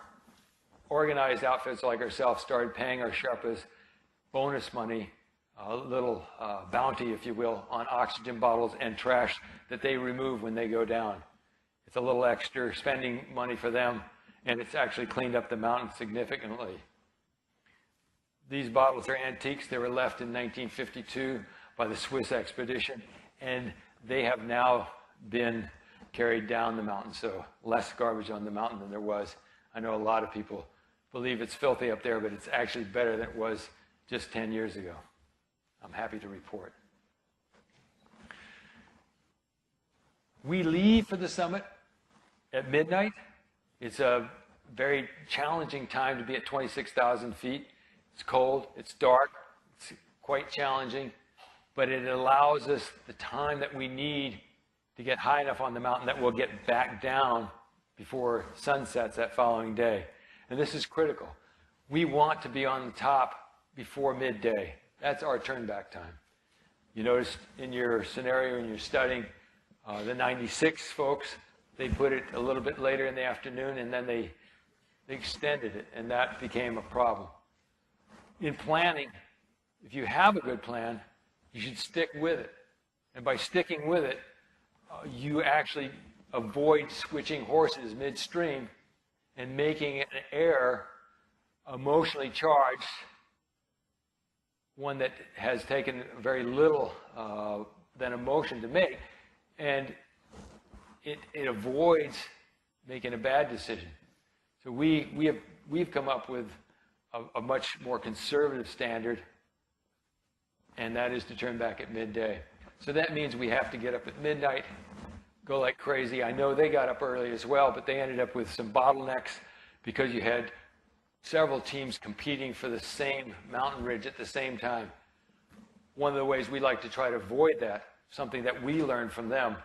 organized outfits like ourselves started paying our Sherpas bonus money, a little bounty, if you will, on oxygen bottles and trash that they remove when they go down. It's a little extra spending money for them, and it's actually cleaned up the mountain significantly. These bottles are antiques. They were left in 1952 by the Swiss expedition, and they have now been carried down the mountain, so less garbage on the mountain than there was. I know a lot of people believe it's filthy up there, but it's actually better than it was just 10 years ago. I'm happy to report. We leave for the summit at midnight. It's a very challenging time to be at 26,000 feet. It's cold, it's dark, it's quite challenging, but it allows us the time that we need to get high enough on the mountain that we'll get back down before sunsets that following day. And this is critical. We want to be on the top before midday. That's our turn back time. You notice in your scenario, when you're studying, the 96 folks, they put it a little bit later in the afternoon, and then they extended it, and that became a problem. In planning, if you have a good plan, you should stick with it. And by sticking with it, you actually avoid switching horses midstream and making an error emotionally charged, one that has taken very little than emotion to make, and it avoids making a bad decision. So we've come up with a much more conservative standard, and that is to turn back at midday. So that means we have to get up at midnight, go like crazy. I know they got up early as well, but they ended up with some bottlenecks because you had several teams competing for the same mountain ridge at the same time. One of the ways we like to try to avoid that, something that we learned from them,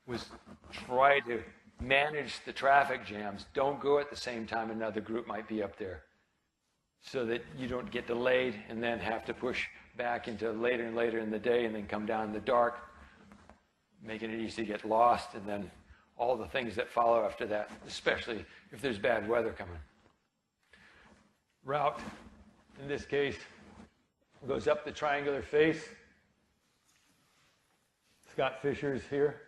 was try to manage the traffic jams. Don't go at the same time another group might be up there, so that you don't get delayed and then have to push back into later and later in the day and then come down in the dark, making it easy to get lost, and then all the things that follow after that, especially if there's bad weather coming. Route, in this case, goes up the triangular face. Scott Fisher's here,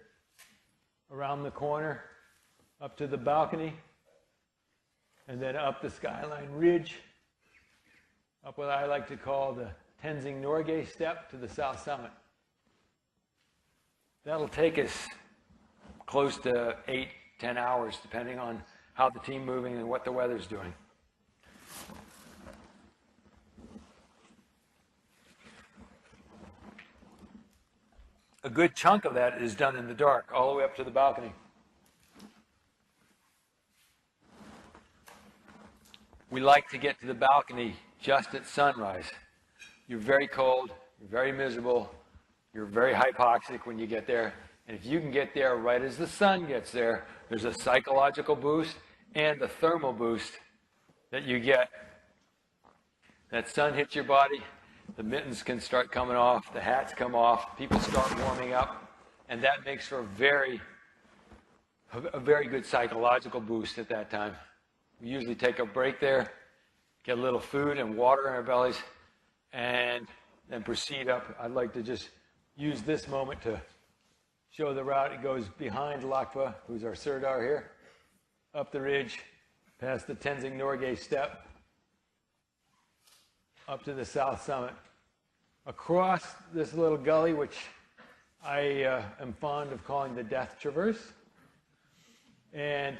around the corner, up to the balcony, and then up the skyline ridge, up what I like to call the Tenzing Norgay step to the south summit. That'll take us close to 8-10 hours, depending on how the team's moving and what the weather's doing. A good chunk of that is done in the dark, all the way up to the balcony. We like to get to the balcony just at sunrise. You're very cold, you're very miserable, you're very hypoxic when you get there. And if you can get there right as the sun gets there, there's a psychological boost and a thermal boost that you get. That sun hits your body, the mittens can start coming off, the hats come off, people start warming up, and that makes for a very good psychological boost at that time. We usually take a break there, get a little food and water in our bellies, and then proceed up. I'd like to just use this moment to show the route. It goes behind Lakpa, who's our Sirdar here, up the ridge, past the Tenzing Norgay step, up to the south summit, across this little gully, which I am fond of calling the Death Traverse, and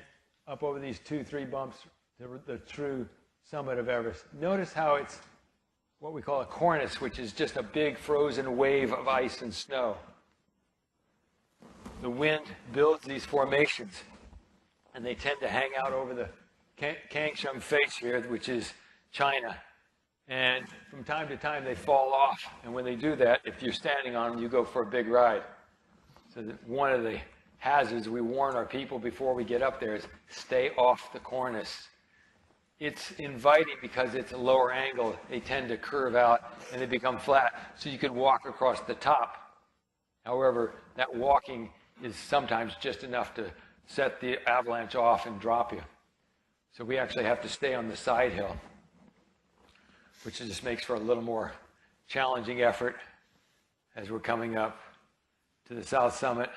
up over these 2-3 bumps to the true summit of Everest. Notice how it's what we call a cornice, which is just a big frozen wave of ice and snow. The wind builds these formations, and they tend to hang out over the Kangshung face here, which is China. And from time to time, they fall off. And when they do that, if you're standing on them, you go for a big ride. So that one of the hazards we warn our people before we get up there is stay off the cornice. It's inviting because it's a lower angle. They tend to curve out and they become flat. So you could walk across the top. However, that walking is sometimes just enough to set the avalanche off and drop you. So we actually have to stay on the side hill, which just makes for a little more challenging effort as we're coming up to the south summit.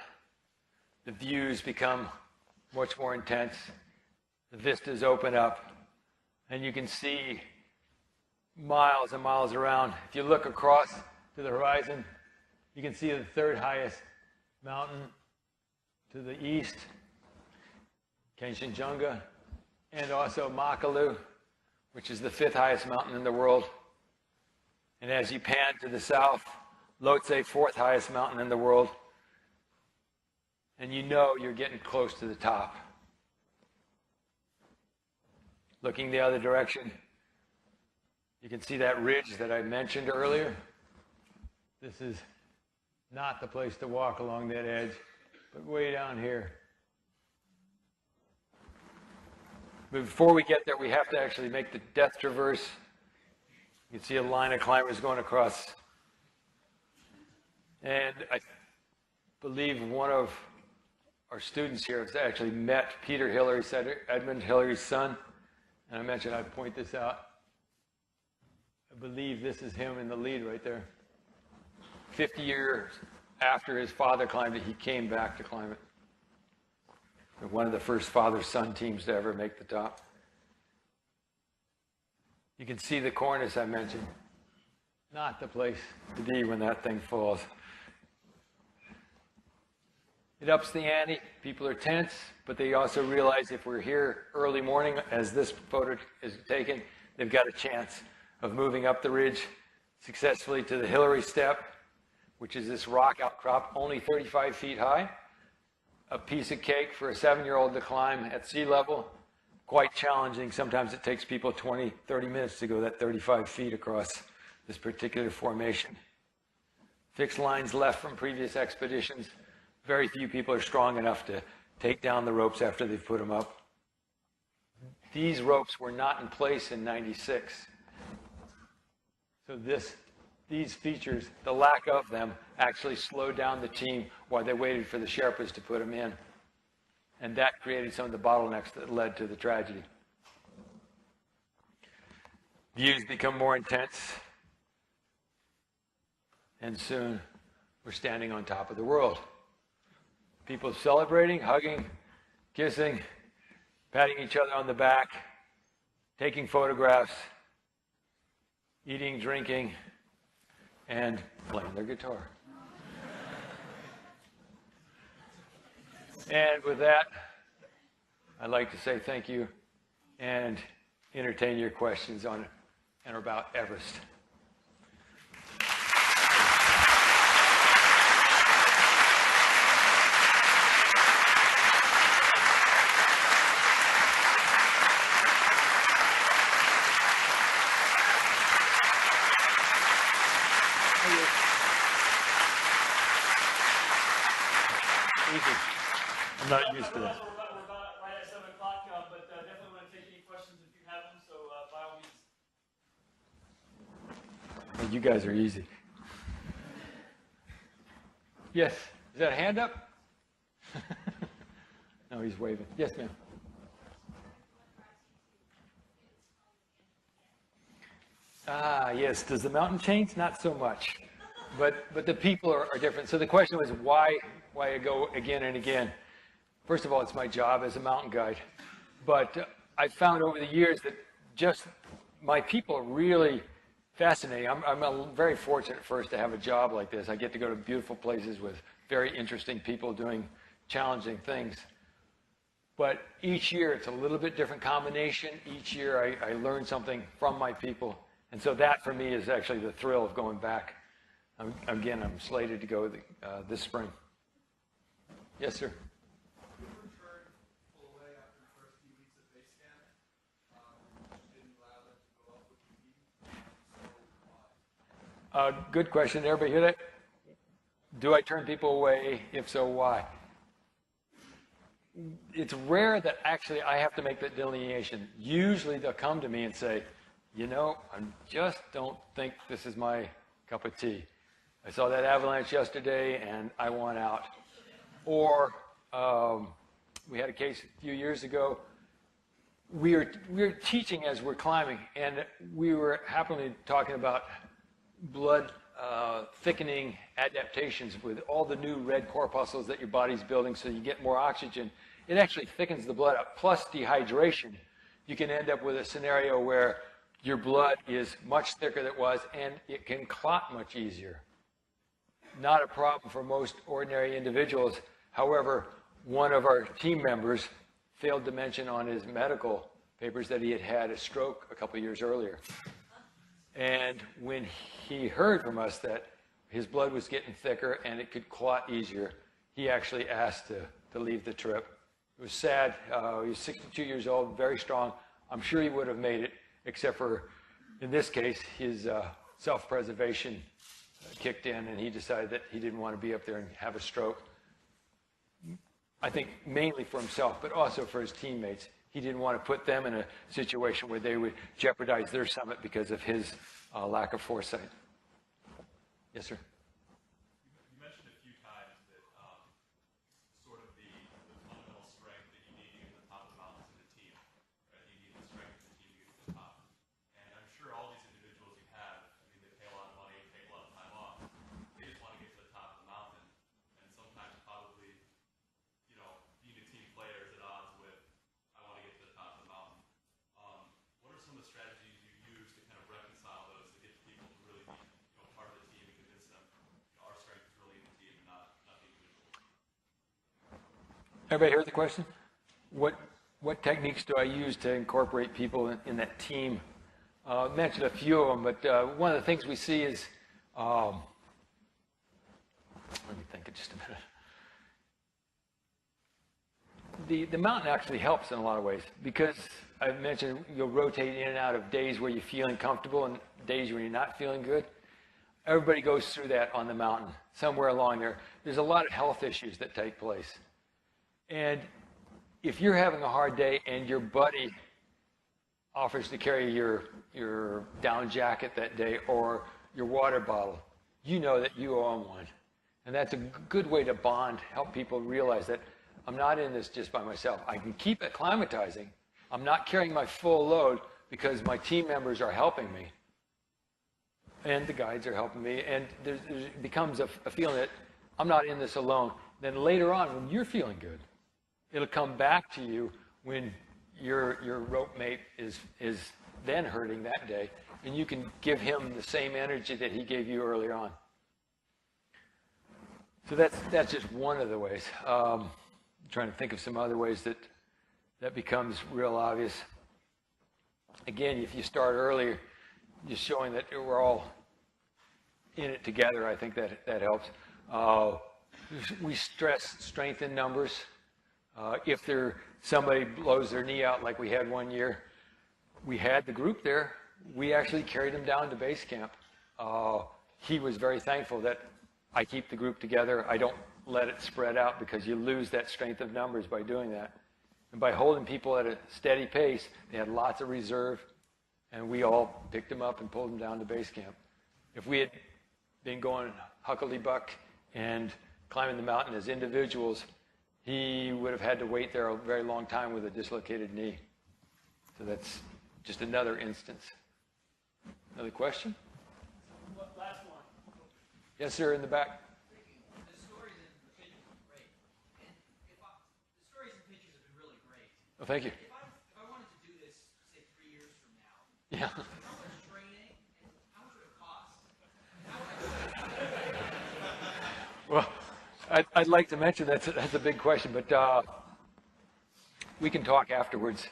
The views become much more intense. The vistas open up, and you can see miles and miles around. If you look across to the horizon, you can see the third highest mountain to the east, Kanchenjunga, and also Makalu, which is the 5th highest mountain in the world. And as you pan to the south, Lhotse, 4th highest mountain in the world. and you know you're getting close to the top. Looking the other direction, you can see that ridge that I mentioned earlier. This is not the place to walk along that edge, but way down here. But before we get there, we have to actually make the death traverse. You can see a line of climbers going across. And I believe one of our students here has actually met Peter Hillary, Edmund Hillary's son. And I mentioned I'd point this out. I believe this is him in the lead right there. 50 years after his father climbed it, he came back to climb it. One of the first father-son teams to ever make the top. You can see the cornice I mentioned. Not the place to be when that thing falls. It ups the ante. People are tense, but they also realize if we're here early morning, as this photo is taken, they've got a chance of moving up the ridge successfully to the Hillary Step, which is this rock outcrop only 35 feet high. A piece of cake for a 7-year-old to climb at sea level. Quite challenging. Sometimes it takes people 20, 30 minutes to go that 35 feet across this particular formation. Fixed lines left from previous expeditions. Very few people are strong enough to take down the ropes after they've put them up. These ropes were not in place in '96. So these features, the lack of them, actually slowed down the team while they waited for the Sherpas to put them in. And that created some of the bottlenecks that led to the tragedy. Views become more intense. And soon, we're standing on top of the world. People celebrating, hugging, kissing, patting each other on the back, taking photographs, eating, drinking, and playing their guitar. And with that, I'd like to say thank you and entertain your questions on and about Everest. I'm not used to that. We're about right at 7 o'clock, but definitely want to take any questions if you have them, so by all means. You guys are easy. Yes. Is that a hand up? No, he's waving. Yes, ma'am. Yes. Does the mountain change? Not so much. But the people are different. So the question was why I go again and again. First of all, it's my job as a mountain guide. But I found over the years that just my people are really fascinating. I'm very fortunate first to have a job like this. I get to go to beautiful places with very interesting people doing challenging things. But each year it's a little bit different combination. Each year I learn something from my people. And so that for me is actually the thrill of going back. Again, I'm slated to go this spring. Yes, sir. Good question. Everybody hear that? Do I turn people away? If so, why? It's rare that actually I have to make that delineation. Usually they'll come to me and say, you know, I just don't think this is my cup of tea. I saw that avalanche yesterday and I want out. Or we had a case a few years ago. We were teaching as we're climbing, and we were happily talking about blood thickening adaptations with all the new red corpuscles that your body's building so you get more oxygen. It actually thickens the blood up, plus dehydration. You can end up with a scenario where your blood is much thicker than it was, and it can clot much easier. Not a problem for most ordinary individuals. However, one of our team members failed to mention on his medical papers that he had had a stroke a couple of years earlier. And when he heard from us that his blood was getting thicker and it could clot easier, he actually asked to leave the trip. It was sad. He was 62 years old, very strong. I'm sure he would have made it, except for, in this case, his self-preservation kicked in, and he decided that he didn't want to be up there and have a stroke. I think mainly for himself, but also for his teammates. He didn't want to put them in a situation where they would jeopardize their summit because of his lack of foresight. Yes, sir? You mentioned a few times that sort of the fundamental strength that you need to get to the top of the mountain is the team. Right? You need the strength of the team to get to the top. And I'm sure all these individuals you have, I mean, they pay a lot of money, take a lot of time off. They just want to get to the top of the mountain. And sometimes probably, you know, being a team player is at odds with, I want to get to the top of the mountain. What are some of the strategies you use to kind of reconcile those to get people to really be, you know, part of the team and convince them, you know, our strength is really in the team and not the individual? Everybody heard the question? What techniques do I use to incorporate people in that team? I mentioned a few of them, but one of the things we see is, let me think of just a minute. The mountain actually helps in a lot of ways because I mentioned you'll rotate in and out of days where you're feeling comfortable and days where you're not feeling good. Everybody goes through that on the mountain. Somewhere along there, there's a lot of health issues that take place. And if you're having a hard day and your buddy offers to carry your down jacket that day or your water bottle, you know that you owe him one. And that's a good way to bond, help people realize that I'm not in this just by myself. I can keep acclimatizing. I'm not carrying my full load because my team members are helping me. And the guides are helping me. And there becomes a feeling that I'm not in this alone. Then later on, when you're feeling good, it'll come back to you when your rope mate is then hurting that day. And you can give him the same energy that he gave you earlier on. So that's just one of the ways. I'm trying to think of some other ways that becomes real obvious. Again, if you start earlier, just showing that we're all in it together, I think that helps. We stress strength in numbers. If somebody blows their knee out like we had one year, we had the group there. We actually carried him down to base camp. He was very thankful that I keep the group together. I don't let it spread out because you lose that strength of numbers by doing that. And by holding people at a steady pace, they had lots of reserve, and we all picked them up and pulled them down to base camp. If we had been going hucklebuck and climbing the mountain as individuals, he would have had to wait there a very long time with a dislocated knee. So that's just another instance. Another question? Last one. Yes, sir, in the back. The stories and the pictures are great. And the stories and pictures have been really great. Oh, thank you. If I wanted to do this, say, 3 years from now, Yeah. how much training and how much would it cost? How would I Well, I'd like to mention that's a big question, but we can talk afterwards.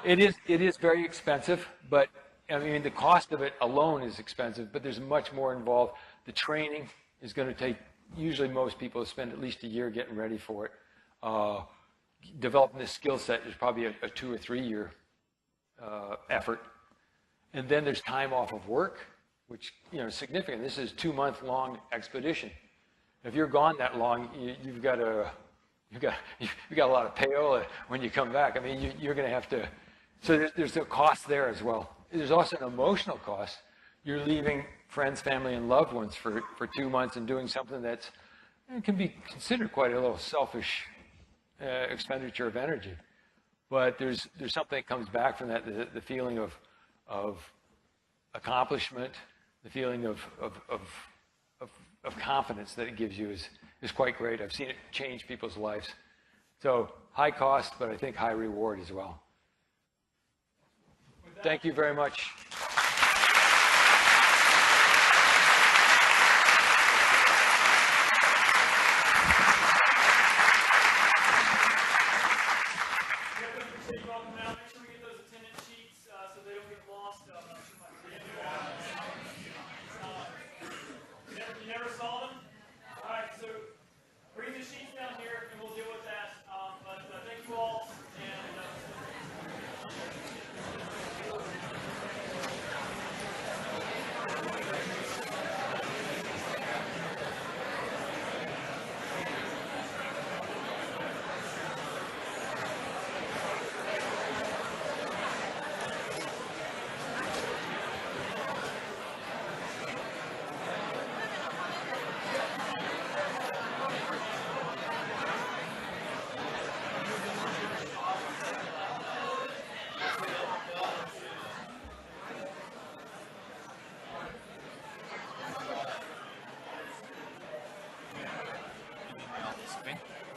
It is very expensive, but I mean the cost of it alone is expensive, but there's much more involved. The training is going to take, usually most people spend at least a year getting ready for it. Developing this skill set is probably a 2 or 3 year effort. And then there's time off of work, which is significant. This is a 2-month-long expedition. If you're gone that long, you've got a lot of payola when you come back. I mean, you're going to have to. So there's a cost there as well. There's also an emotional cost. You're leaving friends, family, and loved ones for 2 months and doing something that can be considered quite a little selfish expenditure of energy. But there's something that comes back from that. The feeling of accomplishment, the feeling of confidence that it gives you is quite great. I've seen it change people's lives. So high cost, but I think high reward as well. Thank you very much.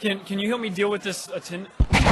Can you help me deal with this attendance issue?